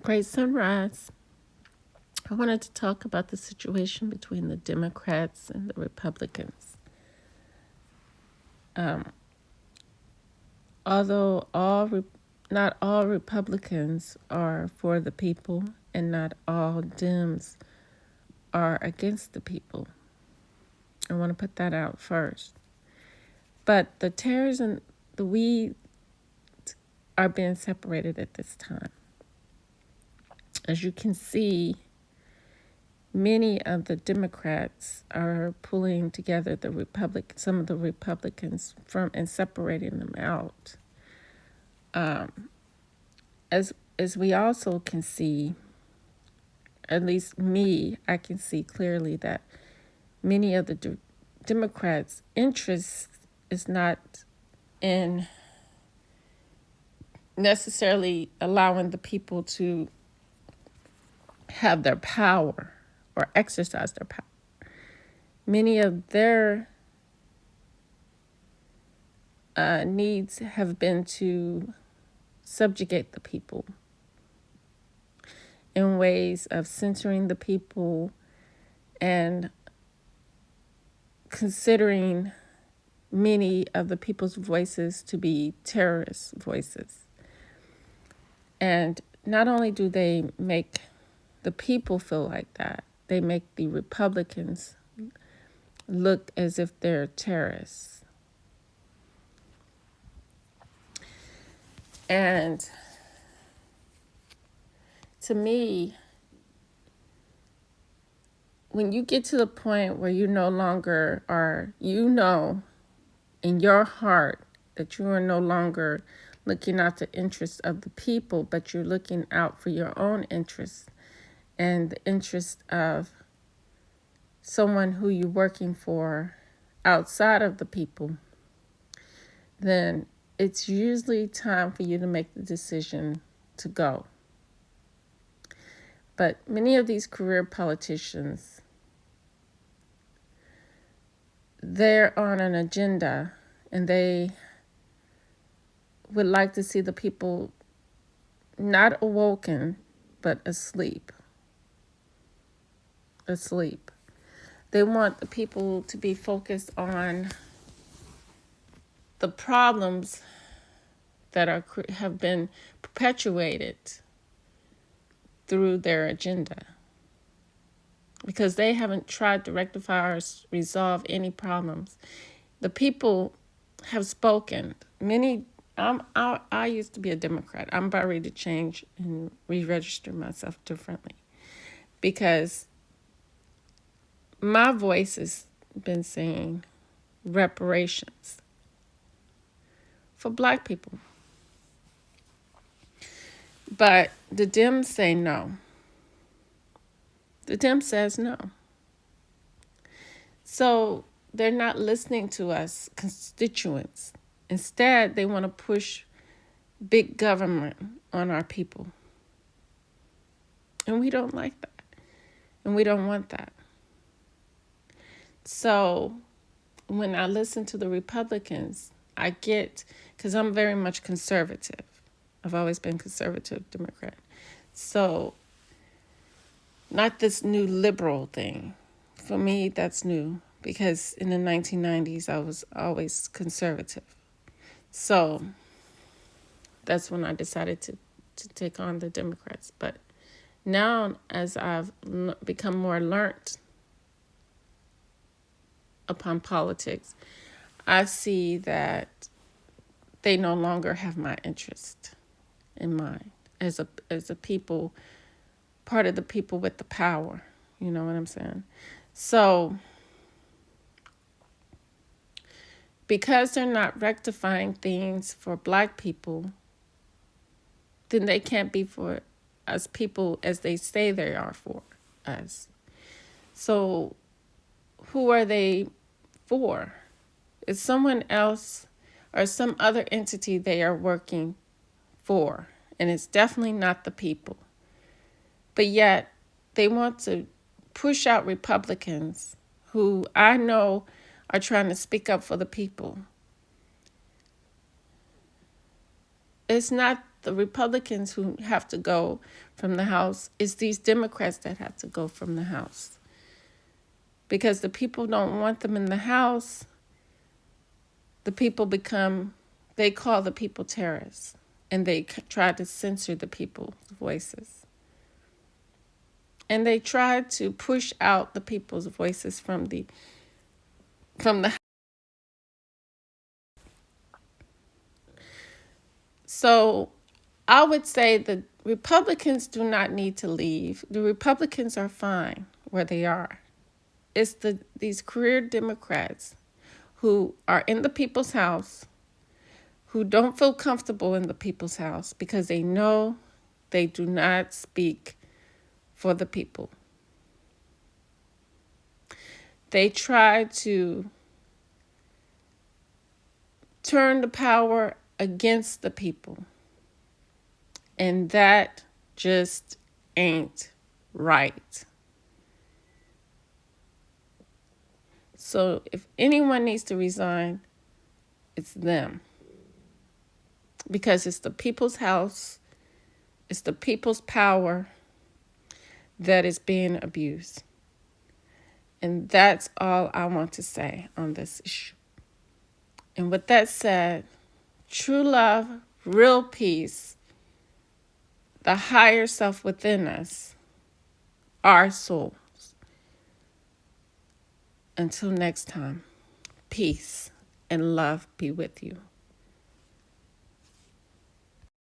Great sunrise. I wanted to talk about the situation between the Democrats and the Republicans. Although not all Republicans are for the people, and not all Dems are against the people. I want to put that out first. But the tares and the weeds are being separated at this time. As you can see, many of the Democrats are pulling together some of the Republicans from and separating them out. As we also can see, at least me, I can see clearly that many of the Democrats' interest is not in necessarily allowing the people to have their power or exercise their power. Many of their needs have been to subjugate the people in ways of censoring the people and considering many of the people's voices to be terrorist voices. And not only do they make the people feel like that, they make the Republicans look as if they're terrorists. And to me, when you get to the point where you no longer are, in your heart that you are no longer looking out the interests of the people, but you're looking out for your own interests and the interest of someone who you're working for outside of the people, then it's usually time for you to make the decision to go. But many of these career politicians, they're on an agenda and they would like to see the people not awoken, but asleep. They want the people to be focused on the problems that have been perpetuated through their agenda, because they haven't tried to rectify or resolve any problems. The people have spoken. I used to be a Democrat. I'm about ready to change and re-register myself differently, because my voice has been saying reparations for Black people. But the Dems say no. The Dem says no. So they're not listening to us constituents. Instead, they want to push big government on our people. And we don't like that. And we don't want that. So when I listen to the Republicans, I get, because I'm very much conservative. I've always been conservative Democrat. So not this new liberal thing. For me, that's new, because in the 1990s, I was always conservative. So that's when I decided to take on the Democrats. But now, as I've become more learned upon politics, I see that they no longer have my interest in mind as a people, part of the people with the power. You know what I'm saying? So because they're not rectifying things for Black people, then they can't be for us people as they say they are for us. So who are they for? It's someone else or some other entity they are working for, and it's definitely not the people. But yet they want to push out Republicans who I know are trying to speak up for the people. It's not the Republicans who have to go from the House. It's these Democrats that have to go from the House. Because the people don't want them in the House, the people they call the people terrorists. And they try to censor the people's voices. And they try to push out the people's voices from the. So I would say the Republicans do not need to leave. The Republicans are fine where they are. It's these career Democrats who are in the people's house, who don't feel comfortable in the people's house because they know they do not speak for the people. They try to turn the power against the people. And that just ain't right. So if anyone needs to resign, it's them. Because it's the people's house, it's the people's power that is being abused. And that's all I want to say on this issue. And with that said, true love, real peace, the higher self within us, our souls. Until next time, peace and love be with you.